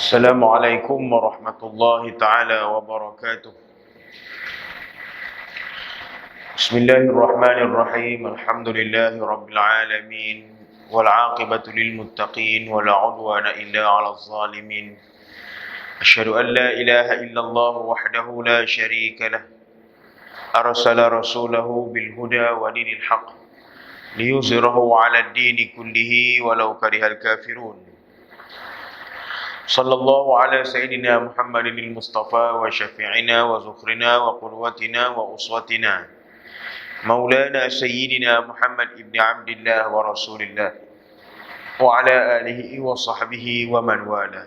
السلام عليكم ورحمة الله تعالى وبركاته. بسم الله الرحمن الرحيم. الحمد لله رب العالمين والعاقبة للمتقين ولا عدوان إلا على الظالمين. أشهد أن لا إله إلا الله وحده لا شريك له أرسل رسوله بالهدى ودين الحق ليظهره على الدين كله ولو كره الكافرون. صلى الله على سيدنا محمد المصطفى وشفيعنا وزخرنا وقدوتنا وأسوتنا مولانا سيدنا محمد بن عبد الله ورسول الله وعلى آله وصحبه ومن والاه.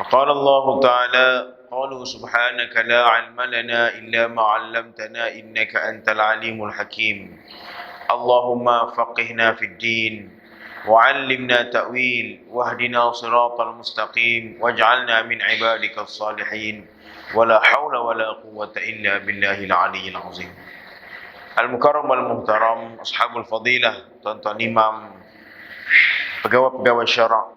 فقال الله تعالى: قالوا سبحانك لا علم لنا إلا ما علمتنا إنك أنت العليم الحكيم. اللهم فقهنا في الدين وعلمنا تأويل واهدنا صراط المستقيم واجعلنا من عبادك الصالحين ولا حول ولا قوة إلا بالله العلي العظيم. Al-Mukarram wal-Muhtaram, Ashabul Fadilah, tuan-tuan imam, pegawai-pegawai syarak,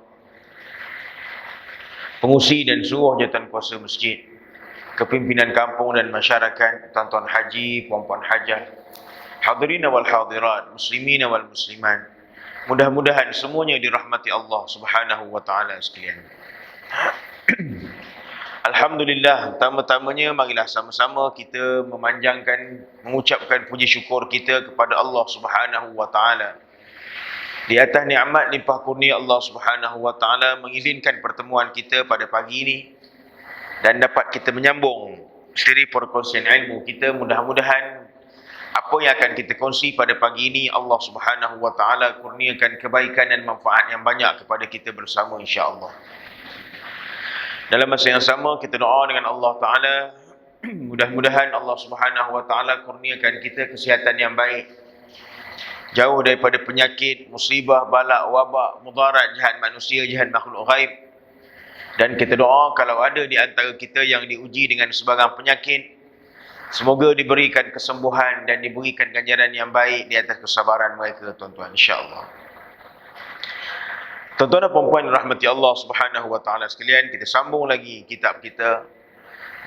pengusi dan seluruh jawatan kuasa masjid, kepimpinan kampung dan masyarakat, tuan-tuan haji, puan-puan hajah, hadirin wal hadirat, muslimin wal muslimat. Mudah-mudahan semuanya dirahmati Allah Subhanahu wa taala sekalian. Alhamdulillah, pertama-tamanya marilah sama-sama kita mengucapkan puji syukur kita kepada Allah Subhanahu wa taala. Di atas nikmat limpah kurnia Allah Subhanahu wa taala mengizinkan pertemuan kita pada pagi ini dan dapat kita menyambung siri perkongsian ilmu kita. Mudah-mudahan apa yang akan kita kongsi pada pagi ini Allah Subhanahu wa taala kurniakan kebaikan dan manfaat yang banyak kepada kita bersama insya-Allah. Dalam masa yang sama kita doa dengan Allah taala, mudah-mudahan Allah Subhanahu wa taala kurniakan kita kesihatan yang baik, jauh daripada penyakit, musibah, balak, wabak, mudarat, jahat manusia, jahat makhluk ghaib. Dan kita doa kalau ada di antara kita yang diuji dengan sebarang penyakit, semoga diberikan kesembuhan dan diberikan ganjaran yang baik di atas kesabaran mereka, tuan-tuan, insya-Allah. Tuan-tuan dan puan-puan rahmati Allah Subhanahu wa taala sekalian, kita sambung lagi kitab kita.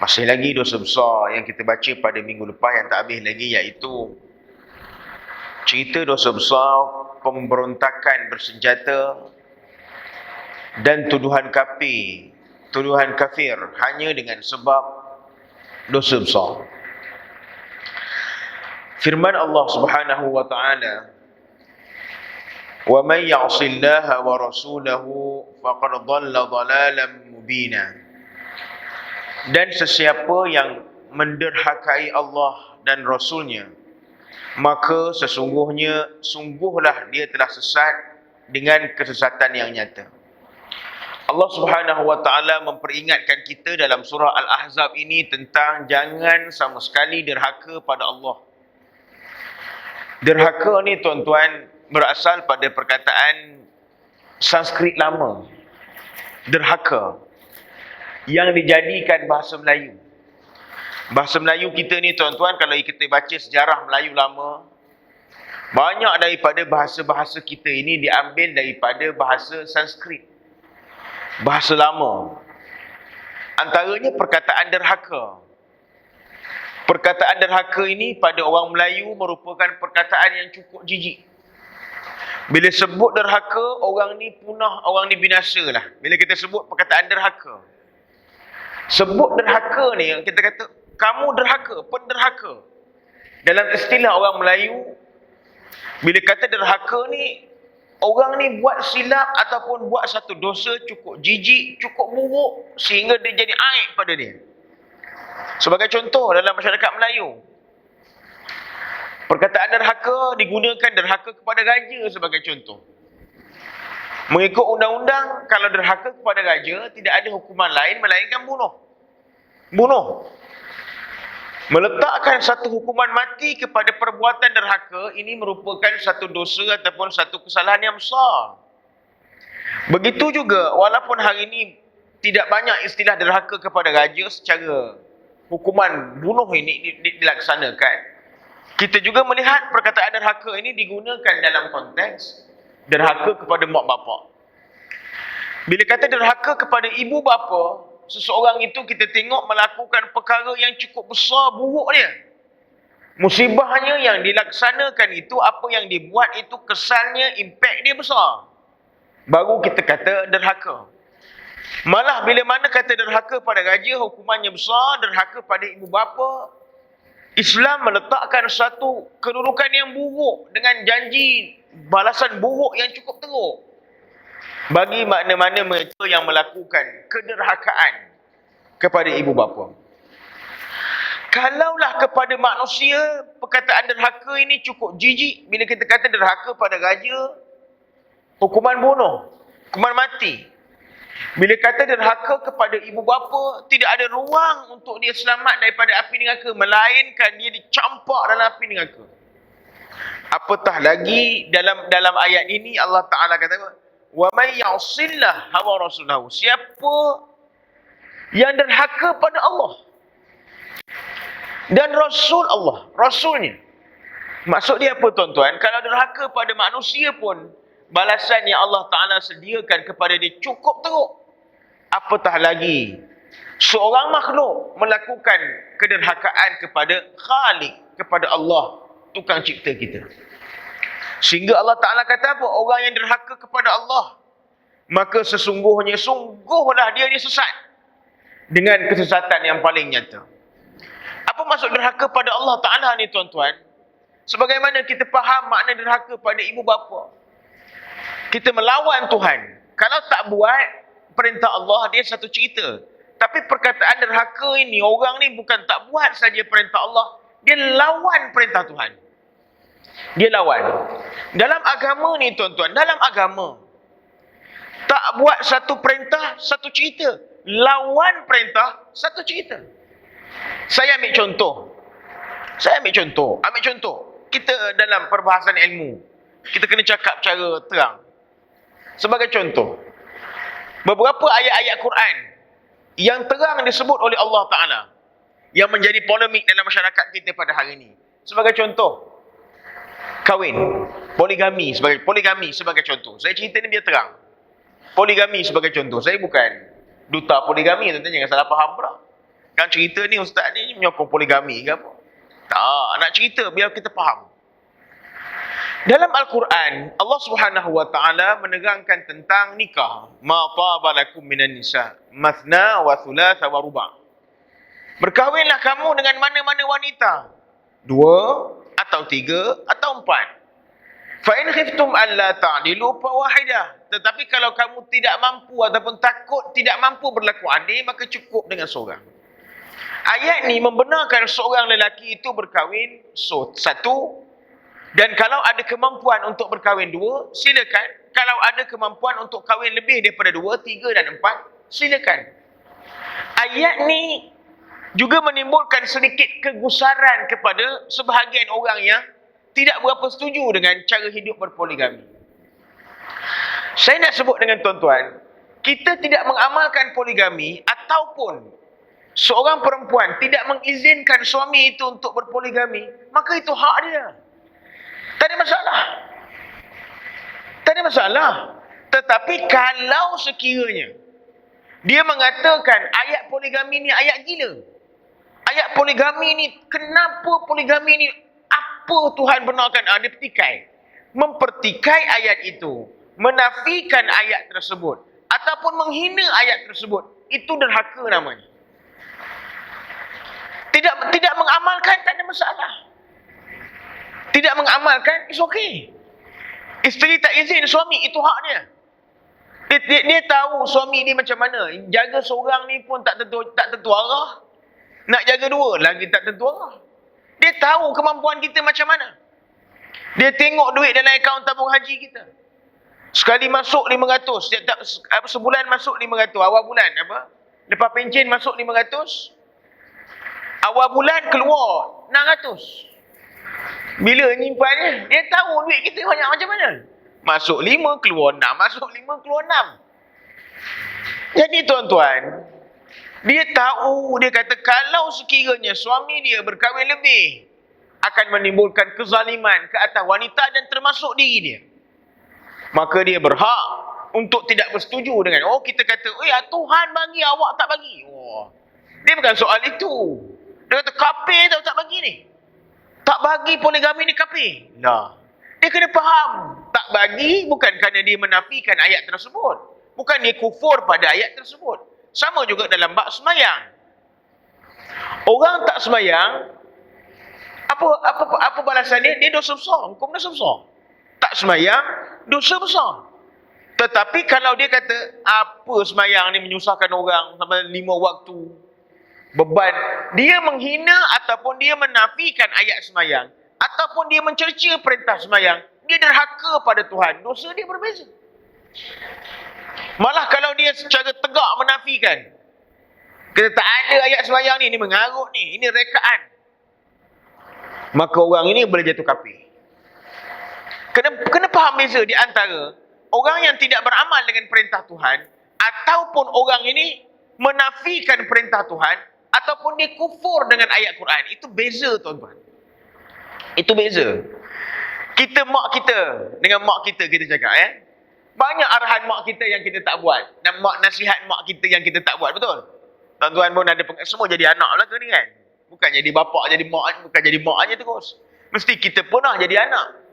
Masih lagi dosa besar yang kita baca pada minggu lepas yang tak habis lagi, iaitu cerita dosa besar pemberontakan bersenjata dan tuduhan kafir hanya dengan sebab dosa besar. Firman Allah Subhanahu wa taala, "Wa may ya'sillaha wa rasulahu faqad dhalla dhalalan mubina." Dan sesiapa yang menderhakai Allah dan Rasulnya, maka sungguhlah dia telah sesat dengan kesesatan yang nyata. Allah Subhanahu wa taala memperingatkan kita dalam surah Al-Ahzab ini tentang jangan sama sekali derhaka pada Allah. Derhaka ni tuan-tuan berasal pada perkataan Sanskrit lama. Derhaka yang dijadikan bahasa Melayu. Bahasa Melayu kita ni tuan-tuan, kalau kita baca sejarah Melayu lama, banyak daripada bahasa-bahasa kita ini diambil daripada bahasa Sanskrit, bahasa lama. Antaranya perkataan derhaka. Perkataan derhaka ini pada orang Melayu merupakan perkataan yang cukup jijik. Bila sebut derhaka, orang ni punah, orang ni binasa lah. Bila kita sebut perkataan derhaka. Sebut derhaka ni, kita kata, kamu derhaka, penderhaka. Dalam istilah orang Melayu, bila kata derhaka ni, orang ni buat silap ataupun buat satu dosa cukup jijik, cukup buruk, sehingga dia jadi aib pada dia. Sebagai contoh dalam masyarakat Melayu, perkataan derhaka digunakan derhaka kepada raja sebagai contoh. Mengikut undang-undang, kalau derhaka kepada raja, tidak ada hukuman lain melainkan bunuh. Meletakkan satu hukuman mati kepada perbuatan derhaka, ini merupakan satu dosa ataupun satu kesalahan yang besar. Begitu juga, walaupun hari ini tidak banyak istilah derhaka kepada raja secara hukuman bunuh ini dilaksanakan, kita juga melihat perkataan derhaka ini digunakan dalam konteks derhaka kepada mak bapak. Bila kata derhaka kepada ibu bapa, seseorang itu kita tengok melakukan perkara yang cukup besar buruk dia. Musibahnya yang dilaksanakan itu, apa yang dibuat itu kesannya, impact dia besar. Baru kita kata derhaka. Malah bila mana kata derhaka pada raja, hukumannya besar. Derhaka pada ibu bapa, Islam meletakkan satu kedudukan yang buruk dengan janji balasan buruk yang cukup teruk bagi mana-mana mereka yang melakukan kederhakaan kepada ibu bapa. Kalaulah kepada manusia, perkataan derhaka ini cukup jijik. Bila kita kata derhaka pada raja, hukuman bunuh, hukuman mati. Bila kata derhaka kepada ibu bapa, tidak ada ruang untuk dia selamat daripada api neraka, melainkan dia dicampak dalam api neraka. Apatah lagi dalam ayat ini Allah Ta'ala kata, wa may ya'sillah hawa rasulahu. Siapa yang derhaka pada Allah dan Rasul Allah, Rasulnya. Maksud dia apa tuan-tuan? Kalau derhaka pada manusia pun, balasan yang Allah Ta'ala sediakan kepada dia cukup teruk. Apatah lagi seorang makhluk melakukan kederhakaan kepada Khalik, kepada Allah, tukang cipta kita. Sehingga Allah Ta'ala kata apa? Orang yang derhaka kepada Allah, maka sungguhlah dia sesat dengan kesesatan yang paling nyata. Apa maksud derhaka pada Allah Ta'ala ni tuan-tuan? Sebagaimana kita faham makna derhaka pada ibu bapa, kita melawan Tuhan. Kalau tak buat perintah Allah, dia satu cerita. Tapi perkataan derhaka ini, orang ni bukan tak buat saja perintah Allah, dia lawan perintah Tuhan. Dia lawan. Dalam agama ni tuan-tuan, dalam agama, tak buat satu perintah, satu cerita. Lawan perintah, satu cerita. Saya ambil contoh. Ambil contoh. Kita dalam perbahasan ilmu, kita kena cakap cara terang. Sebagai contoh, beberapa ayat-ayat Quran yang terang disebut oleh Allah Ta'ala, yang menjadi polemik dalam masyarakat kita pada hari ini. Sebagai contoh, kahwin, poligami sebagai contoh. Saya cerita ni biar terang. Poligami sebagai contoh. Saya bukan duta poligami, tuan-tuan jangan salah faham pula. Kan cerita ni ustaz ni menyokong poligami ke apa? Tak, nak cerita biar kita faham. Dalam Al-Quran, Allah Subhanahu wa taala menerangkan tentang nikah. Ma taba lakum minan nisa, mathna wa thulatha wa ruba'. Berkahwinlah kamu dengan mana-mana wanita, 2 atau 3 atau 4. Fa in khiftum alla ta'dilu fa wahidah. Tetapi kalau kamu tidak mampu ataupun takut tidak mampu berlaku adil, maka cukup dengan seorang. Ayat ni membenarkan seorang lelaki itu berkahwin 1, dan kalau ada kemampuan untuk berkahwin 2, silakan. Kalau ada kemampuan untuk kahwin lebih daripada 2, 3 dan 4, silakan. Ayat ni juga menimbulkan sedikit kegusaran kepada sebahagian orang yang tidak berapa setuju dengan cara hidup berpoligami. Saya nak sebut dengan tuan-tuan, kita tidak mengamalkan poligami ataupun seorang perempuan tidak mengizinkan suami itu untuk berpoligami, maka itu hak dia. Tak ada masalah. Tak ada masalah. Tetapi kalau sekiranya dia mengatakan ayat poligami ni ayat gila, ayat poligami ni, kenapa poligami ni, apa Tuhan benarkan? Dia petikai. Mempertikai ayat itu, menafikan ayat tersebut, ataupun menghina ayat tersebut, itu derhaka namanya. Tidak mengamalkan, tak ada masalah. Tidak mengamalkan, it's okay. Isteri tak izin suami, itu hak dia. Dia tahu suami dia macam mana. Jaga seorang ni pun tak tentu arah. Nak jaga 2 lagi tak tentu arah. Dia tahu kemampuan kita macam mana. Dia tengok duit dalam akaun tabung haji kita. Sekali masuk 500. Sebulan masuk 500. Awal bulan apa? Lepas pencen masuk 500. Awal bulan keluar 600. Bila nyimpannya, dia tahu duit kita banyak macam mana. Masuk 5, keluar 6. Masuk 5, keluar 6. Jadi tuan-tuan, dia tahu, dia kata kalau sekiranya suami dia berkahwin lebih, akan menimbulkan kezaliman ke atas wanita dan termasuk diri dia. Maka dia berhak untuk tidak bersetuju dengan, kita kata, Tuhan bagi, awak tak bagi. Dia bukan soal itu. Dia kata, kafir tak bagi ni. Tak bagi poligami ni kafir. Nah. Dia kena faham. Tak bagi bukan kerana dia menafikan ayat tersebut. Bukan dia kufur pada ayat tersebut. Sama juga dalam bab semayang. Orang tak semayang, apa balasan dia? Dia dosa besar. Hukum dosa besar. Tak semayang, dosa besar. Tetapi kalau dia kata, apa semayang ni menyusahkan orang sampai 5 waktu, beban, dia menghina ataupun dia menafikan ayat semayang, ataupun dia mencerca perintah semayang, dia derhaka pada Tuhan. Dosa dia berbeza. Malah kalau dia secara tegak menafikan, kata tak ada ayat semayang ni mengarut ni, ini rekaan, maka orang ini boleh jatuh kafir. Kena faham beza di antara orang yang tidak beramal dengan perintah Tuhan, ataupun orang ini menafikan perintah Tuhan, ataupun dia kufur dengan ayat Quran. Itu beza, tuan-tuan. Itu beza. Kita mak kita dengan mak kita cakap, banyak arahan mak kita yang kita tak buat, dan nasihat mak kita yang kita tak buat, betul? Tuan-tuan pun ada semua jadi anak lah tu ni kan. Bukan jadi bapak, jadi mak, bukan jadi mak aja terus. Mesti kita pun nak jadi anak.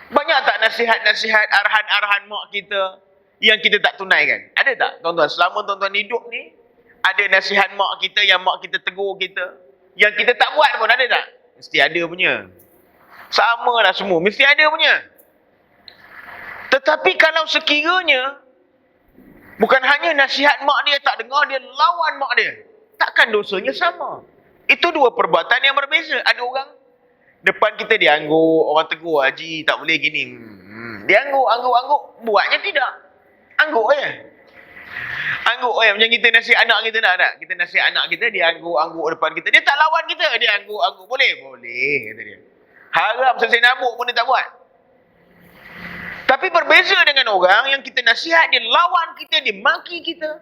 Banyak tak nasihat-nasihat, arahan-arahan mak kita yang kita tak tunaikan? Ada tak, tuan-tuan? Selama tuan-tuan hidup ni, ada nasihat mak kita yang mak kita tegur kita, yang kita tak buat pun, ada tak? Mesti ada punya. Sama lah semua, mesti ada punya. Tetapi kalau sekiranya bukan hanya nasihat mak dia tak dengar, dia lawan mak dia, takkan dosanya sama? Itu dua perbuatan yang berbeza. Ada orang depan kita dia angguk, orang tegur, haji tak boleh gini. Dia angguk, buatnya tidak. Angguk je. Macam kita nasihat anak kita tak? Kita nasihat anak kita, dia angguk depan kita. Dia tak lawan kita, dia angguk. Boleh, kata dia. Harap selesai nabuk pun dia tak buat. Tapi berbeza dengan orang yang kita nasihat, dia lawan kita, dia maki kita.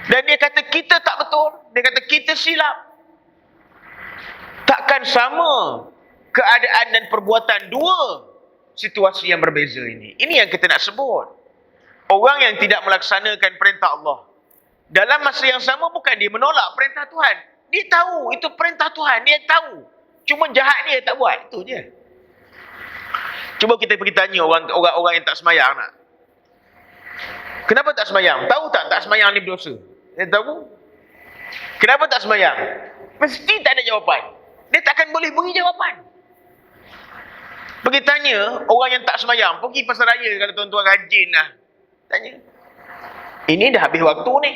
Dan dia kata kita tak betul, dia kata kita silap. Takkan sama keadaan dan perbuatan dua situasi yang berbeza ini. Ini yang kita nak sebut. Orang yang tidak melaksanakan perintah Allah, dalam masa yang sama bukan dia menolak perintah Tuhan. Dia tahu itu perintah Tuhan, dia tahu. Cuma jahat dia tak buat, itu je. Cuba kita pergi tanya orang yang tak semayang nak. Kenapa tak semayang? Tahu tak semayang ni berdosa? Dia tahu. Kenapa tak semayang? Mesti tak ada jawapan. Dia takkan boleh beri jawapan. Pergi tanya orang yang tak semayang, pergi pasar raya, kata tuan-tuan rajin lah. Tanya. Ini dah habis waktu ni.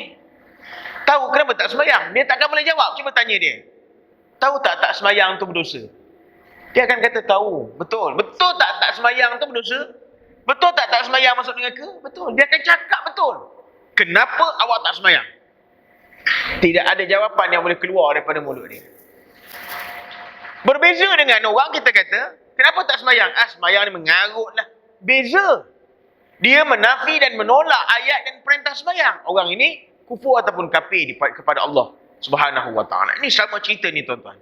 Tahu kenapa tak semayang? Dia takkan boleh jawab. Cuba tanya dia. Tahu tak semayang tu berdosa? Dia akan kata tahu. Betul. Betul tak semayang tu berdosa? Betul tak semayang masuk neraka? Betul. Dia akan cakap betul. Kenapa awak tak semayang? Tidak ada jawapan yang boleh keluar daripada mulut dia. Berbeza dengan orang kita kata, kenapa tak semayang? Semayang ni mengarut lah. Beza. Dia menafi dan menolak ayat dan perintah semayang. Orang ini kufur ataupun kafir kepada Allah Subhanahu wa ta'ala. Ini sama cerita ni, tuan-tuan.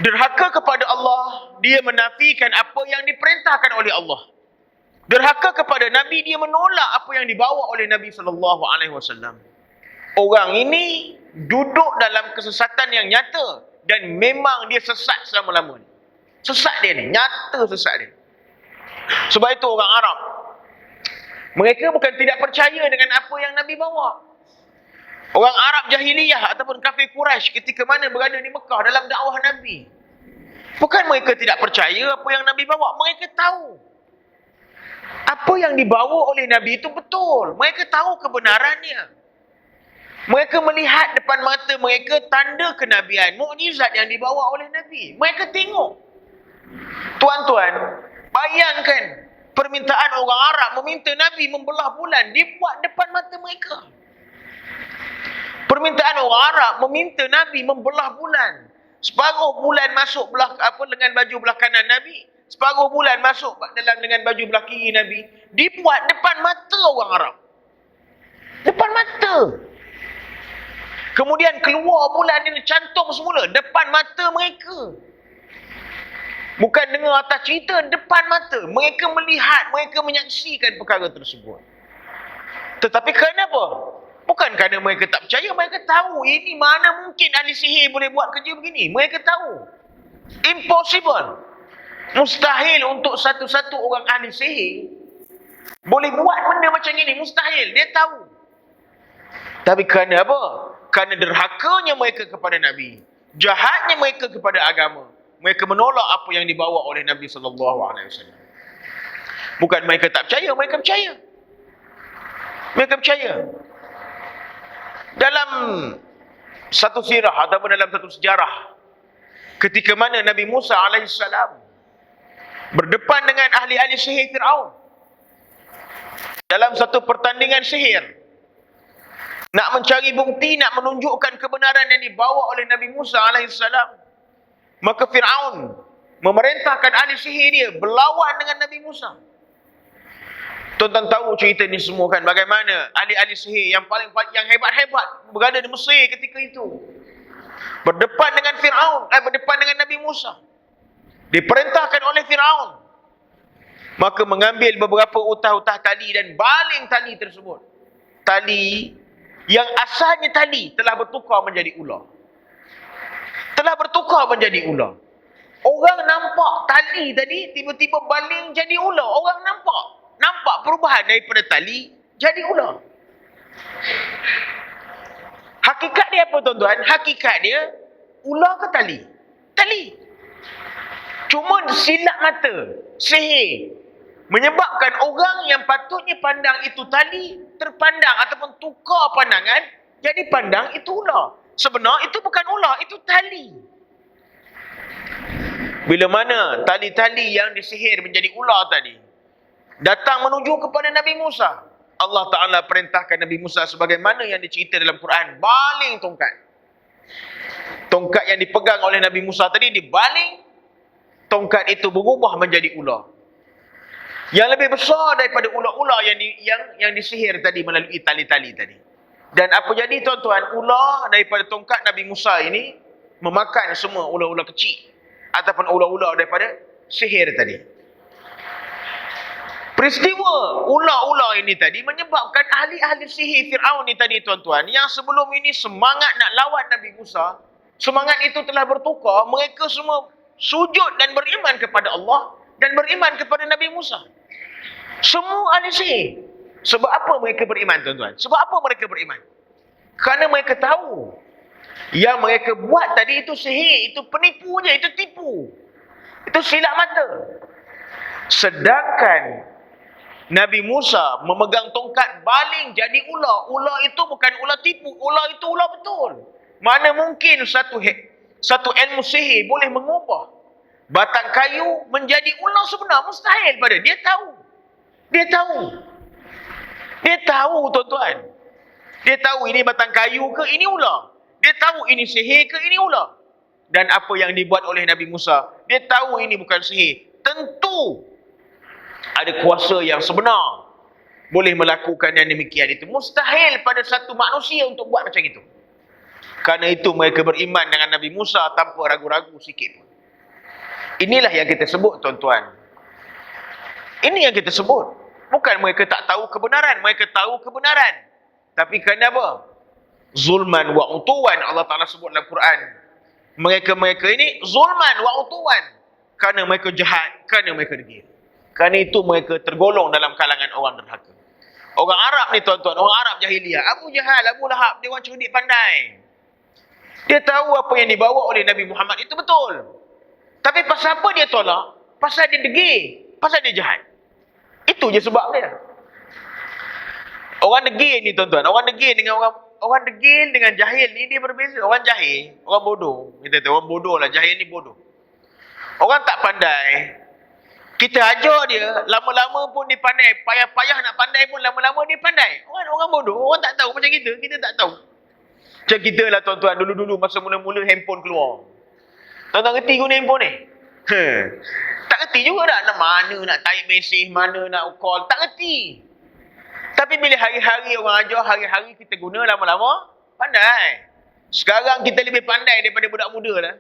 Derhaka kepada Allah, dia menafikan apa yang diperintahkan oleh Allah. Derhaka kepada Nabi, dia menolak apa yang dibawa oleh Nabi SAW. Orang ini duduk dalam kesesatan yang nyata. Dan memang dia sesat selama-lamanya. Sesat dia ni. Nyata sesat dia. Sebab itu orang Arab, mereka bukan tidak percaya dengan apa yang Nabi bawa. Orang Arab jahiliyah ataupun kafir Quraisy ketika mana berada di Mekah dalam dakwah Nabi, bukan mereka tidak percaya apa yang Nabi bawa. Mereka tahu apa yang dibawa oleh Nabi itu betul. Mereka tahu kebenarannya. Mereka melihat depan mata mereka tanda kenabian, mukjizat yang dibawa oleh Nabi. Mereka tengok. Tuan-tuan, bayangkan permintaan orang Arab meminta Nabi membelah bulan, dibuat depan mata mereka. Permintaan orang Arab meminta Nabi membelah bulan. Separuh bulan masuk dengan baju belah kanan Nabi, separuh bulan masuk dengan baju belah kiri Nabi. Dibuat depan mata orang Arab. Depan mata. Kemudian keluar bulan ini cantum semula depan mata mereka. Bukan dengar atas cerita depan mata. Mereka melihat, mereka menyaksikan perkara tersebut. Tetapi kenapa? Bukan kerana mereka tak percaya, mereka tahu ini mana mungkin ahli sihir boleh buat kerja begini. Mereka tahu. Impossible. Mustahil untuk satu-satu orang ahli sihir boleh buat benda macam ini. Mustahil. Dia tahu. Tapi kerana apa? Kerana derhakanya mereka kepada Nabi. Jahatnya mereka kepada agama. Mereka menolak apa yang dibawa oleh Nabi SAW. Bukan mereka tak percaya, mereka percaya. Mereka percaya. Dalam satu sirah ataupun dalam satu sejarah, ketika mana Nabi Musa AS berdepan dengan ahli-ahli sihir Fir'aun dalam satu pertandingan sihir, nak mencari bukti, nak menunjukkan kebenaran yang dibawa oleh Nabi Musa AS, maka Fir'aun memerintahkan ahli sihir dia berlawan dengan Nabi Musa. Tuan-tuan tahu cerita ni semua kan, bagaimana ahli-ahli sihir yang hebat-hebat berada di Mesir ketika itu berdepan dengan Fir'aun, berdepan dengan Nabi Musa. Diperintahkan oleh Fir'aun, maka mengambil beberapa utah-utah tali dan baling tali tersebut. Tali yang asalnya tali telah bertukar menjadi ular. Telah bertukar menjadi ular. Orang nampak tali tadi tiba-tiba baling jadi ular. Orang nampak perubahan daripada tali jadi ular. Hakikat dia apa tuan-tuan? Hakikat dia ular ke tali? Tali. Cuma silap mata, sihir, menyebabkan orang yang patutnya pandang itu tali terpandang ataupun tukar pandangan jadi pandang itu ular. Sebenarnya itu bukan ular, itu tali. Bila mana tali-tali yang disihir menjadi ular tadi datang menuju kepada Nabi Musa, Allah Ta'ala perintahkan Nabi Musa sebagaimana yang dicerita dalam Quran, baling tongkat. Tongkat yang dipegang oleh Nabi Musa tadi dibaling, tongkat itu berubah menjadi ular. Yang lebih besar daripada ular-ular yang disihir tadi melalui tali-tali tadi. Dan apa jadi tuan-tuan? Ular daripada tongkat Nabi Musa ini memakan semua ular-ular kecil ataupun ular-ular daripada sihir tadi. Peristiwa ular-ular ini tadi menyebabkan ahli-ahli sihir Fir'aun ni tadi tuan-tuan, yang sebelum ini semangat nak lawan Nabi Musa, semangat itu telah bertukar. Mereka semua sujud dan beriman kepada Allah dan beriman kepada Nabi Musa. Semua ahli sihir. Sebab apa mereka beriman tuan-tuan? Sebab apa mereka beriman? Kerana mereka tahu yang mereka buat tadi itu sihir, itu penipu je, itu tipu. Itu silap mata. Sedangkan Nabi Musa memegang tongkat baling jadi ular. Ular itu bukan ular tipu, ular itu ular betul. Mana mungkin satu ilmu sihir boleh mengubah batang kayu menjadi ular sebenar? Mustahil pada dia tahu. Dia tahu. Dia tahu tuan-tuan. Dia tahu ini batang kayu ke ini ular. Dia tahu ini sihir ke ini ular. Dan apa yang dibuat oleh Nabi Musa, dia tahu ini bukan sihir. Tentu ada kuasa yang sebenar boleh melakukan yang demikian itu. Mustahil pada satu manusia untuk buat macam itu. Kerana itu mereka beriman dengan Nabi Musa tanpa ragu-ragu sikit pun. Inilah yang kita sebut tuan-tuan. Ini yang kita sebut. Bukan mereka tak tahu kebenaran. Mereka tahu kebenaran. Tapi kerana apa? Zulman wa utuwan. Allah Ta'ala sebut dalam Quran. Mereka-mereka ini zulman wa utuwan. Kerana mereka jahat. Kerana mereka degil. Kerana itu mereka tergolong dalam kalangan orang derhaka. Orang Arab ni tuan-tuan. Orang Arab jahiliyah. Abu Jahal, Abu Lahab. Dia orang cerdik pandai. Dia tahu apa yang dibawa oleh Nabi Muhammad itu betul. Tapi pasal apa dia tolak? Pasal dia degil. Pasal dia jahat. Itu je sebab dia. Orang degil ni tuan-tuan. Orang degil dengan jahil ni dia berbeza. Orang jahil, orang bodoh. Kita tahu orang bodoh lah. Jahil ni bodoh. Orang tak pandai. Kita ajar dia, lama-lama pun dia pandai. Payah-payah nak pandai pun lama-lama dia pandai. Orang bodoh. Orang tak tahu macam kita tak tahu. Macam kita lah tuan-tuan. Dulu-dulu masa mula-mula handphone keluar. Tuan-tuan kerti guna handphone ni? Tak kerti juga tak. Mana nak type mesej, mana nak call. Tak kerti. Tapi bila hari-hari orang ajar, hari-hari kita guna lama-lama, pandai. Sekarang kita lebih pandai daripada budak muda lah.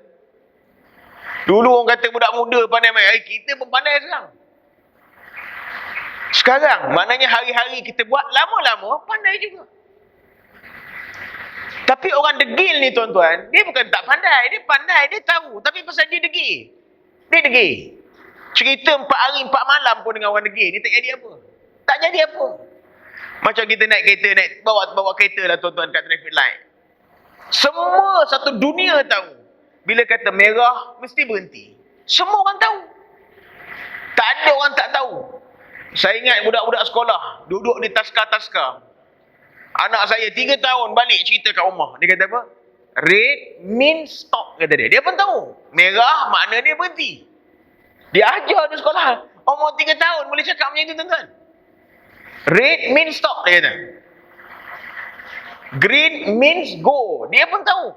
Dulu orang kata budak muda pandai main. Kita pun pandai sekarang. Sekarang, maknanya hari-hari kita buat, lama-lama pandai juga. Tapi orang degil ni tuan-tuan, dia bukan tak pandai, dia pandai, dia tahu. Tapi pasal dia degil. Dia degil. Cerita 4 hari 4 malam pun dengan orang degil, dia tak jadi apa. Tak jadi apa. Macam kita naik kereta, bawa kereta lah tuan-tuan kat traffic light. Semua satu dunia tahu. Bila kata merah, mesti berhenti. Semua orang tahu. Tak ada orang tak tahu. Saya ingat budak-budak sekolah, duduk di taska-taska. Anak saya 3 tahun balik cerita kat rumah. Dia kata apa? Red means stop, kata dia. Dia pun tahu. Merah makna dia berhenti. Dia ajar di sekolah. Umur 3 tahun boleh cakap macam itu tuan-tuan. Red means stop, dia kata. Green means go. Dia pun tahu.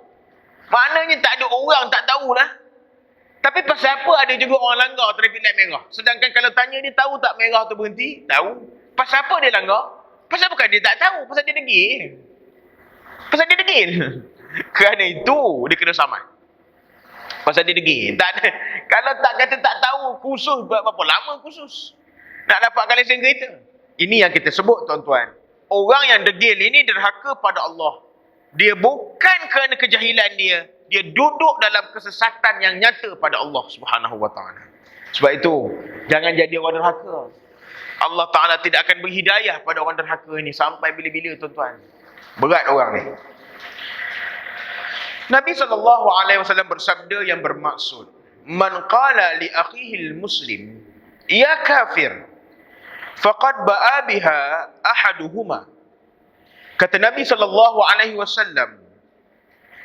Maknanya tak ada orang tak tahulah. Tapi pasal apa ada juga orang langgar traffic light merah? Sedangkan kalau tanya dia tahu tak merah tu berhenti? Tahu. Pasal apa dia langgar? Pasal bukan dia tak tahu, pasal dia degil. Pasal dia degil. Kerana itu dia kena saman. Pasal dia degil. Tak ada. Kalau tak kata tak tahu, kursus berapa lama kursus nak dapatkan lesen kereta. Ini yang kita sebut tuan-tuan. Orang yang degil ini derhaka pada Allah. Dia bukan kerana kejahilan dia. Dia duduk dalam kesesatan yang nyata pada Allah Subhanahu Wa Taala. Sebab itu, jangan jadi orang derhaka. Allah Ta'ala tidak akan berhidayah pada orang derhaka ini sampai bila-bila tuan-tuan. Berat orang ni. Nabi SAW bersabda yang bermaksud, Man qala li akhihil muslim, ya kafir, faqad ba'a biha ahaduhuma. Kata Nabi SAW,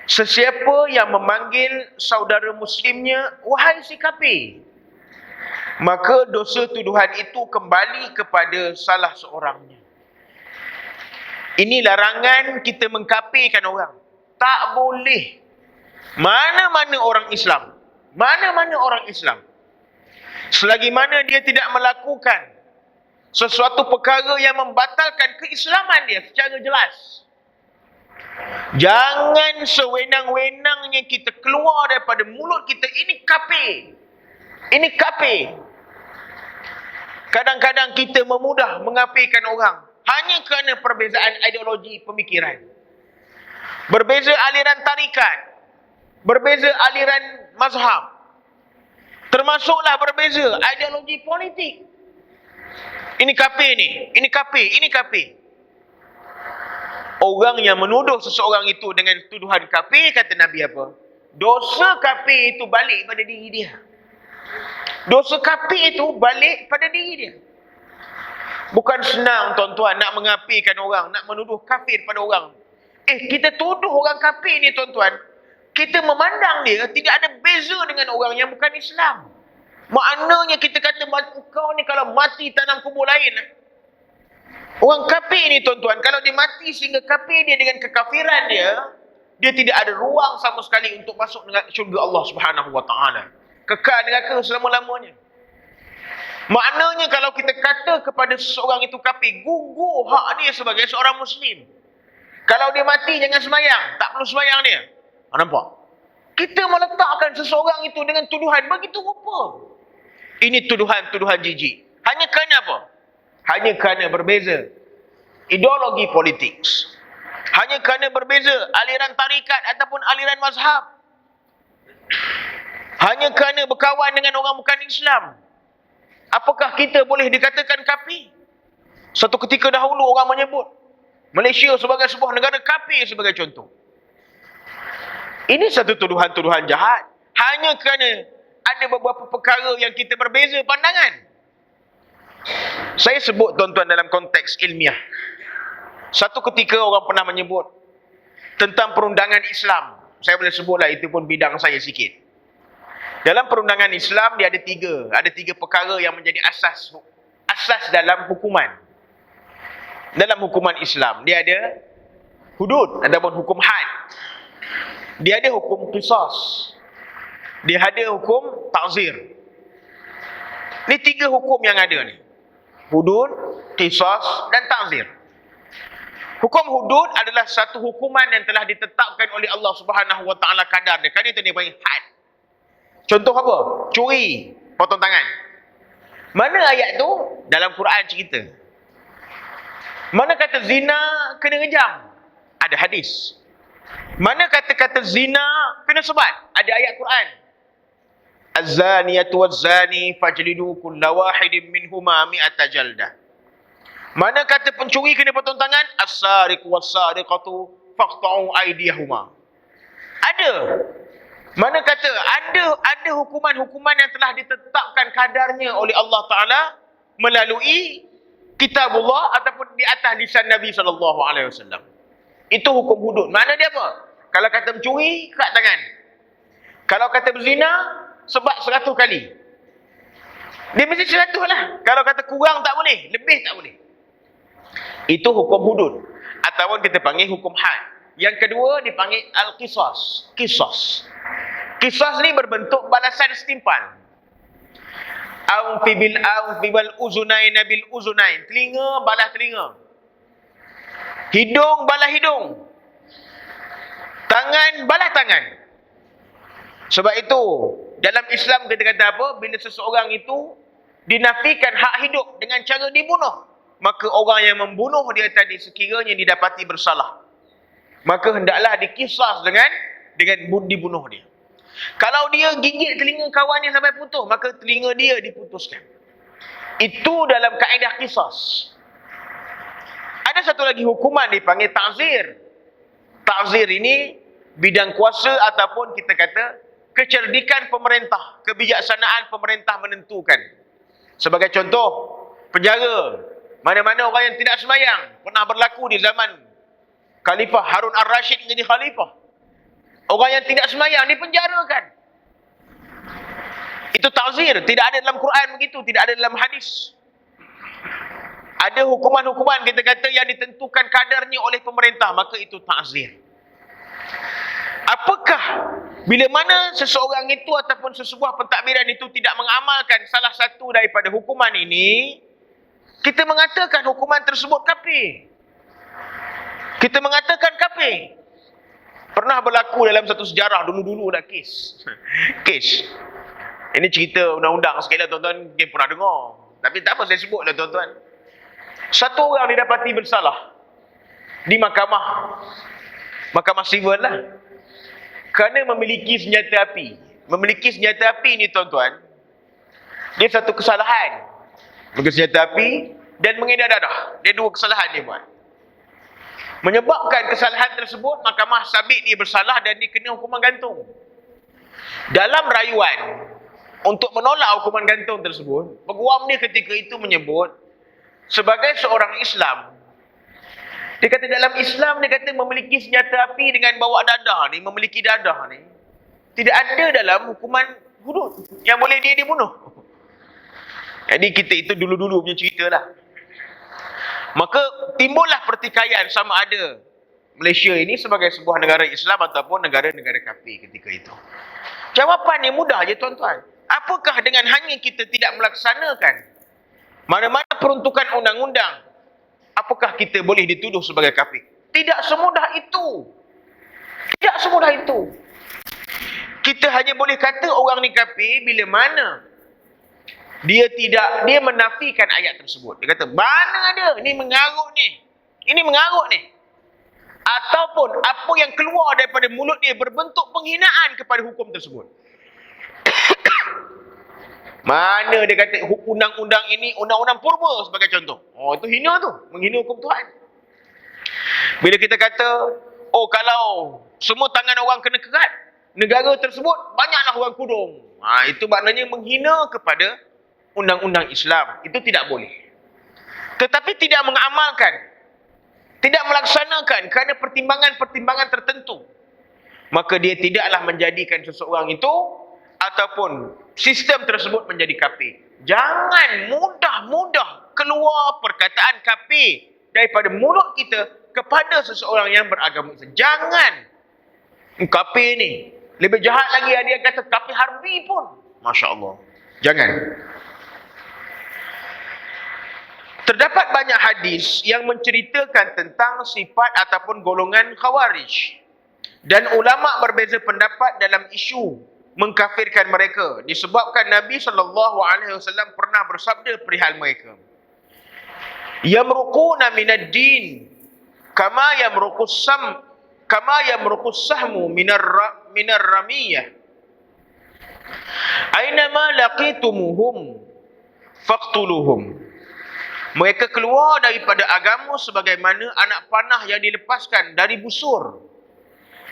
sesiapa yang memanggil saudara muslimnya, wahai si kafir, maka dosa tuduhan itu kembali kepada salah seorangnya. Ini larangan kita mengkafirkan orang. Tak boleh. Mana-mana orang Islam. Mana-mana orang Islam. Selagi mana dia tidak melakukan sesuatu perkara yang membatalkan keislaman dia secara jelas. Jangan sewenang-wenangnya kita keluar daripada mulut kita, ini kafir. Ini kafir. Kadang-kadang kita memudah mengafirkan orang hanya kerana perbezaan ideologi pemikiran. Berbeza aliran tarikat, berbeza aliran mazhab, termasuklah berbeza ideologi politik. Ini kafir ni, ini kafir, ini kafir. Orang yang menuduh seseorang itu dengan tuduhan kafir, kata Nabi apa? Dosa kafir itu balik pada diri dia. Dosa kafir itu balik pada diri dia. Bukan senang tuan-tuan nak mengafirkan orang, nak menuduh kafir pada orang. Kita tuduh orang kafir ni tuan-tuan, kita memandang dia tidak ada beza dengan orang yang bukan Islam. Maknanya kita kata, kau ni kalau mati tanam kubur lain. Orang kafir ni tuan-tuan, kalau dia mati sehingga kafir dia dengan kekafiran dia tidak ada ruang sama sekali untuk masuk dengan syurga Allah Subhanahu Wa Taala. Kekal neraka selama-lamanya. Maknanya kalau kita kata kepada seseorang itu kafir, gugur hak dia sebagai seorang Muslim. Kalau dia mati jangan sembahyang, tak perlu sembahyang dia. Nampak? Kita meletakkan seseorang itu dengan tuduhan begitu rupa. Ini tuduhan-tuduhan jijik. Hanya kerana apa? Hanya kerana berbeza ideologi politik. Hanya kerana berbeza aliran tarikat ataupun aliran mazhab. Hanya kerana berkawan dengan orang bukan Islam. Apakah kita boleh dikatakan kafir? Satu ketika dahulu orang menyebut Malaysia sebagai sebuah negara kafir sebagai contoh. Ini satu tuduhan-tuduhan jahat. Hanya kerana ada beberapa perkara yang kita berbeza pandangan. Saya sebut tuan-tuan dalam konteks ilmiah. Satu ketika orang pernah menyebut tentang perundangan Islam. Saya boleh sebutlah, itu pun bidang saya sikit. Dalam perundangan Islam dia ada tiga perkara yang menjadi asas dalam hukuman. Dalam hukuman Islam dia ada hudud ataupun hukum had. Dia ada hukum qisas. Dia ada hukum ta'zir. Ni tiga hukum yang ada ni. Hudud, qisas dan ta'zir. Hukum hudud adalah satu hukuman yang telah ditetapkan oleh Allah Subhanahu Wa Taala kadar dia. Kan itu dia panggil had. Contoh apa? Curi, potong tangan. Mana ayat tu? Dalam Quran cerita. Mana kata zina kena rejam? Ada hadis. Mana kata-kata zina kena sebat? Ada ayat Quran. Az-zaniyatu waz-zani fajlidu kulla wahidin minhuma mi'ata jaldah. Mana kata pencuri kena potong tangan? As-sariqu was-sariqatu faqta'u aydiyahuma. Ada. Mana kata ada hukuman-hukuman yang telah ditetapkan kadarnya oleh Allah Taala melalui kitabullah ataupun di atas lisan Nabi sallallahu alaihi wasallam. Itu hukum hudud. Mana dia apa? Kalau kata mencuri, kat tangan. Kalau kata berzina, sebat 100 kali. Dia mesti 100 lah. Kalau kata kurang tak boleh, lebih tak boleh. Itu hukum hudud. Ataupun kita panggil hukum had. Yang kedua dipanggil al-qisas. Qisas. Qisas ni berbentuk balasan setimpal. Awfi wal uzunain bil uzunain. Telinga balas telinga. Hidung balas hidung. Tangan balas tangan. Sebab itu dalam Islam kita kata apa? Bila seseorang itu dinafikan hak hidup dengan cara dibunuh, maka orang yang membunuh dia tadi sekiranya didapati bersalah, maka hendaklah dikisas dengan dibunuh dia. Kalau dia gigit telinga kawannya sampai putus, maka telinga dia diputuskan. Itu dalam kaedah kisas. Ada satu lagi hukuman dipanggil ta'zir. Ta'zir ini bidang kuasa ataupun kita kata kecerdikan pemerintah, kebijaksanaan pemerintah menentukan. Sebagai contoh, penjara. Mana-mana orang yang tidak sembahyang. Pernah berlaku di zaman Khalifah Harun Ar-Rashid menjadi khalifah. Orang yang tidak sembahyang dipenjarakan. Itu ta'zir. Tidak ada dalam Quran begitu, tidak ada dalam hadis. Ada hukuman-hukuman kita kata yang ditentukan kadarnya oleh pemerintah, maka itu ta'zir. Apakah bila mana seseorang itu ataupun sesebuah pentadbiran itu tidak mengamalkan salah satu daripada hukuman ini, kita mengatakan hukuman tersebut kafir. Kita mengatakan kafir. Pernah berlaku dalam satu sejarah dulu-dulu dah kes. Kes. Ini cerita undang-undang sekali lah tuan-tuan, mungkin pernah dengar. Tapi tak apa saya sebut lah tuan-tuan. Satu orang didapati bersalah di mahkamah sivil lah, kerana memiliki senjata api. Memiliki senjata api ni tuan-tuan, dia satu kesalahan. Memiliki senjata api dan mengedar darah. Dia dua kesalahan dia buat. Menyebabkan kesalahan tersebut, mahkamah sabit dia bersalah dan dia kena hukuman gantung. Dalam rayuan untuk menolak hukuman gantung tersebut, peguam dia ketika itu menyebut, sebagai seorang Islam, dia kata dalam Islam, dia kata memiliki senjata api dengan bawa dadah ni, memiliki dadah ni, tidak ada dalam hukuman hudud yang boleh dia dibunuh. Jadi kita itu dulu-dulu punya cerita lah. Maka timbullah pertikaian sama ada Malaysia ini sebagai sebuah negara Islam ataupun negara-negara kafir ketika itu. Jawapan yang mudah je tuan-tuan. Apakah dengan hanya kita tidak melaksanakan mana-mana peruntukan undang-undang, apakah kita boleh dituduh sebagai kafir? Tidak semudah itu. Tidak semudah itu. Kita hanya boleh kata orang ni kafir bila mana dia menafikan ayat tersebut. Dia kata, mana ada? Ini mengarut ni. Ini mengarut ni. Ataupun apa yang keluar daripada mulut dia berbentuk penghinaan kepada hukum tersebut. Mana dia kata undang-undang ini, undang-undang purba sebagai contoh. Oh, itu hina tu. Menghina hukum Tuhan. Bila kita kata, oh kalau semua tangan orang kena kerat, negara tersebut banyaklah orang kudung. Itu maknanya menghina kepada undang-undang Islam. Itu tidak boleh. Tetapi tidak mengamalkan, tidak melaksanakan kerana pertimbangan-pertimbangan tertentu, maka dia tidaklah menjadikan seseorang itu ataupun sistem tersebut menjadi kafir. Jangan mudah-mudah keluar perkataan kafir daripada mulut kita kepada seseorang yang beragama Islam. Jangan. Kafir ni lebih jahat lagi, ada yang kata kafir harbi pun. Masya Allah. Jangan. Terdapat banyak hadis yang menceritakan tentang sifat ataupun golongan khawarij. Dan ulama berbeza pendapat dalam isu mengkafirkan mereka disebabkan Nabi SAW pernah bersabda perihal mereka. Yamruquna minad din kama yamruqus sahmu minar ramiyah. Ainama laqitumuhum faqtuluhum. Mereka keluar daripada agama sebagaimana anak panah yang dilepaskan dari busur.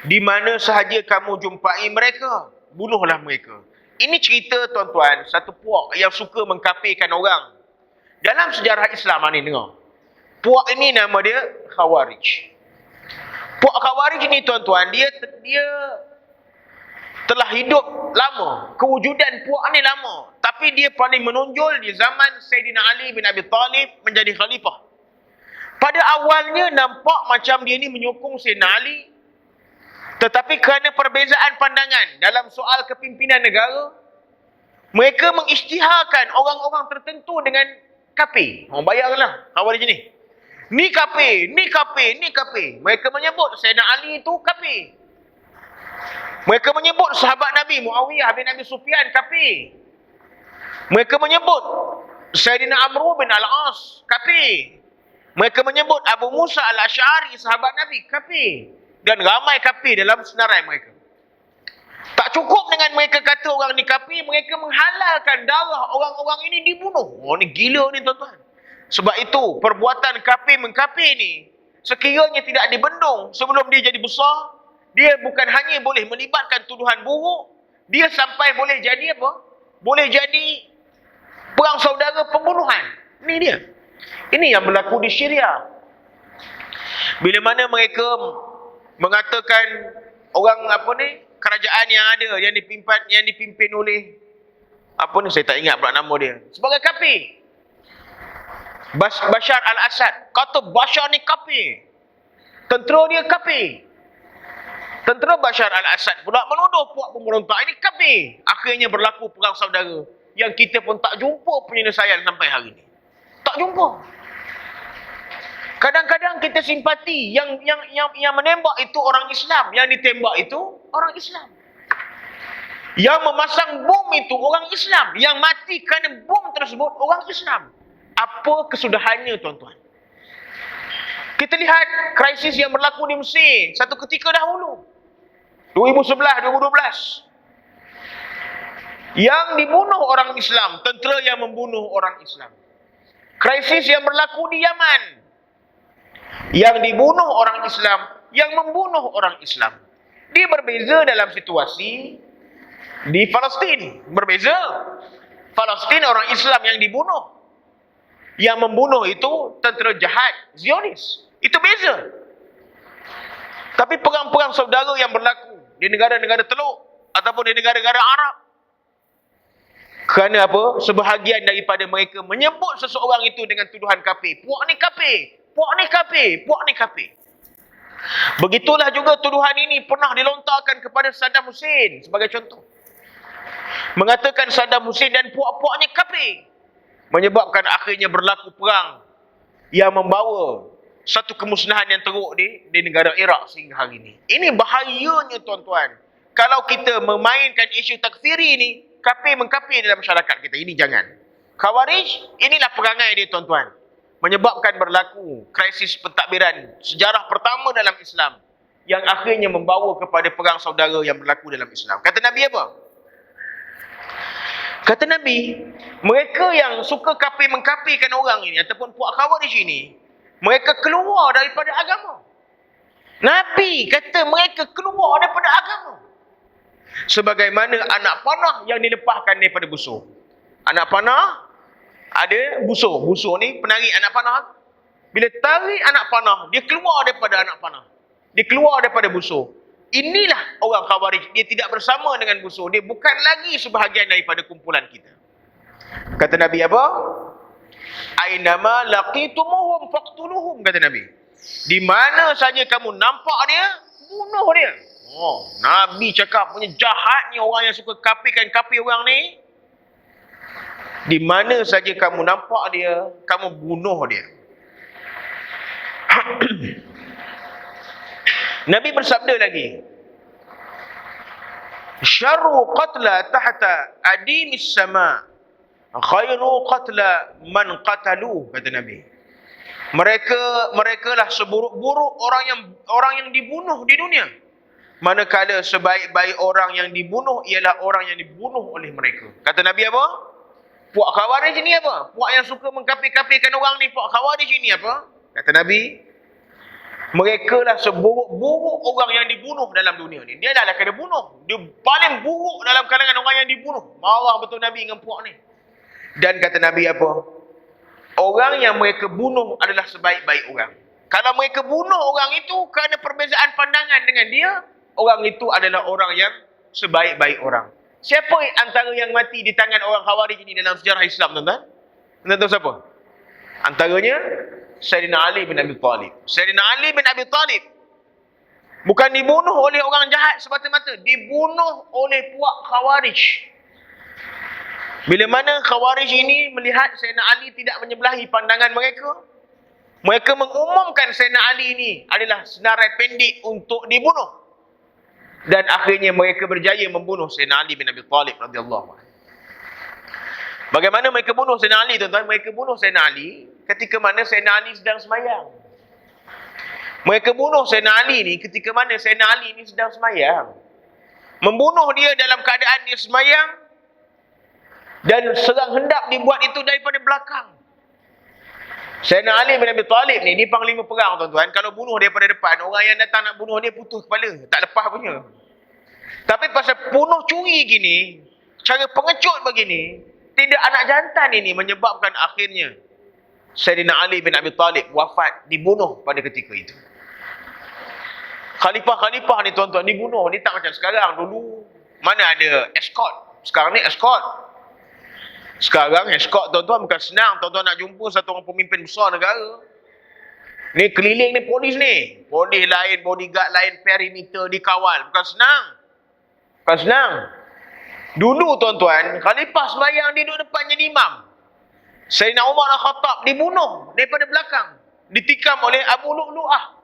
Di mana sahaja kamu jumpai mereka, bunuhlah mereka. Ini cerita tuan-tuan, satu puak yang suka mengkafirkan orang. Dalam sejarah Islam ni dengar. Puak ini nama dia Khawarij. Puak Khawarij ni tuan-tuan, dia telah hidup lama. Kewujudan puak ni lama. Tapi dia paling menonjol di zaman Sayyidina Ali bin Abi Talib menjadi khalifah. Pada awalnya nampak macam dia ni menyokong Sayyidina Ali. Tetapi kerana perbezaan pandangan dalam soal kepimpinan negara, mereka mengisytiharkan orang-orang tertentu dengan kafir. Bayanglah Khawarij ni. Ni kafir, ni kafir, ni kafir. Mereka menyebut Sayyidina Ali itu kafir. Mereka menyebut sahabat Nabi Muawiyah bin Abi Sufyan kafir. Mereka menyebut Sayyidina Amr bin Al-As kafir. Mereka menyebut Abu Musa Al-Asy'ari sahabat Nabi kafir. Dan ramai kafir dalam senarai mereka. Tak cukup dengan mereka kata orang ni kafir, mereka menghalalkan darah orang-orang ini dibunuh. Oh ni gila ni tuan-tuan. Sebab itu perbuatan kafir mengkafir ni sekiranya tidak dibendung sebelum dia jadi besar, dia bukan hanya boleh melibatkan tuduhan buruk, dia sampai boleh jadi apa? Boleh jadi perang saudara pembunuhan. Ini dia. Ini yang berlaku di Syria. Bila mana mereka mengatakan orang kerajaan yang ada yang dipimpin oleh saya tak ingat pula nama dia, sebagai kafir. Bashar al-Assad kata Bashar ni kafir. Tentera dia kafir. Tentera Bashar al-Assad pula menuduh puak pemberontak ini kafir. Akhirnya berlaku perang saudara yang kita pun tak jumpa penyelesaian sampai hari ini. Tak jumpa. Kadang-kadang kita simpati yang menembak itu orang Islam, yang ditembak itu orang Islam. Yang memasang bom itu orang Islam, yang mati kerana bom tersebut orang Islam. Apa kesudahannya tuan-tuan? Kita lihat krisis yang berlaku di Mesir satu ketika dahulu. 2011, 2012. Yang dibunuh orang Islam, tentera yang membunuh orang Islam. Krisis yang berlaku di Yaman. Yang dibunuh orang Islam, yang membunuh orang Islam. Dia berbeza dalam situasi di Palestin. Berbeza. Palestin orang Islam yang dibunuh. Yang membunuh itu tentera jahat Zionis. Itu beza. Tapi perang-perang saudara yang berlaku di negara-negara Teluk ataupun di negara-negara Arab, kerana apa? Sebahagian daripada mereka menyebut seseorang itu dengan tuduhan kafir. Puak ni kafir, puak ni kafir, puak ni kafir. Begitulah juga tuduhan ini pernah dilontarkan kepada Saddam Hussein sebagai contoh. Mengatakan Saddam Hussein dan puak-puaknya kafir. Menyebabkan akhirnya berlaku perang yang membawa satu kemusnahan yang teruk di negara Iraq sehingga hari ini. Ini bahayanya tuan-tuan. Kalau kita memainkan isu takfiri ini, kafir mengkafir dalam masyarakat kita. Ini jangan. Khawarij, inilah perangai dia tuan-tuan. Menyebabkan berlaku krisis pentadbiran sejarah pertama dalam Islam yang akhirnya membawa kepada perang saudara yang berlaku dalam Islam. Kata Nabi apa? Kata Nabi, mereka yang suka kafir mengkafirkan orang ini ataupun puak Khawarij ini, mereka keluar daripada agama. Nabi kata mereka keluar daripada agama. Sebagaimana anak panah yang dilepaskan daripada busur. Anak panah ada busur. Busur ni penarik anak panah. Bila tarik anak panah, dia keluar daripada anak panah. Dia keluar daripada busur. Inilah orang Khawarij. Dia tidak bersama dengan busur. Dia bukan lagi sebahagian daripada kumpulan kita. Kata Nabi apa? Ainama laqitumuhum faqtuluhum, kata Nabi. Di mana saja kamu nampak dia, bunuh dia. Oh, Nabi cakap punya jahatnya orang yang suka kafirkan kafir orang ni. Di mana saja kamu nampak dia, kamu bunuh dia. Nabi bersabda lagi, Syarru qatla tahta adimis sama khairu qatla man qatalu, kata Nabi. Mereka lah seburuk-buruk orang yang dibunuh di dunia. Manakala sebaik-baik orang yang dibunuh ialah orang yang dibunuh oleh mereka. Kata Nabi apa? Puak Khawarij ni apa? Puak yang suka mengkapir-kapirkan orang ni, puak Khawarij ni apa? Kata Nabi, mereka lah seburuk-buruk orang yang dibunuh dalam dunia ni. Dia dah kena bunuh. Dia paling buruk dalam kalangan orang yang dibunuh. Marah betul Nabi dengan puak ni. Dan kata Nabi apa? Orang yang mereka bunuh adalah sebaik-baik orang. Kalau mereka bunuh orang itu kerana perbezaan pandangan dengan dia, orang itu adalah orang yang sebaik-baik orang. Siapa antara yang mati di tangan orang Khawarij ini dalam sejarah Islam, tuan-tuan? Tuan-tuan tahu siapa? Antaranya Sayyidina Ali bin Abi Talib. Sayyidina Ali bin Abi Talib bukan dibunuh oleh orang jahat semata-mata, dibunuh oleh puak Khawarij. Bila mana Khawarij ini melihat Sayyidina Ali tidak menyebelahi pandangan mereka, mereka mengumumkan Sayyidina Ali ini adalah senarai pendek untuk dibunuh. Dan akhirnya mereka berjaya membunuh Sayyidina Ali bin Abi Talib radhiyallahu anhu. Bagaimana mereka bunuh Sayyidina Ali, tuan-tuan? Mereka bunuh Sayyidina Ali ketika mana Sayyidina Ali sedang sembahyang. Mereka bunuh Sayyidina Ali ni ketika mana Sayyidina Ali ni sedang sembahyang. Membunuh dia dalam keadaan dia sembahyang, dan serang hendak dibuat itu daripada belakang. Sayyidina Ali bin Abi Talib ni, dia panglima perang, tuan-tuan. Kalau bunuh daripada depan, orang yang datang nak bunuh dia putus kepala, tak lepas punya. Tapi pasal bunuh curi gini, cara pengecut begini, tidak anak jantan ini menyebabkan akhirnya Sayyidina Ali bin Abi Talib wafat, dibunuh pada ketika itu. Khalifah-khalifah ni, tuan-tuan, dibunuh ni tak macam sekarang. Dulu mana ada escort, sekarang ni escort. Sekarang escort, tuan-tuan, bukan senang. Tuan-tuan nak jumpa satu orang pemimpin besar negara, ni keliling ni polis ni. Polis lain, bodyguard lain, perimeter dikawal. Bukan senang. Bukan senang. Dulu, tuan-tuan, khalifah sembahyang dia duduk depan jadi imam. Sayyidina Umar Al-Khattab dibunuh daripada belakang, ditikam oleh Abu Lu'lu'ah.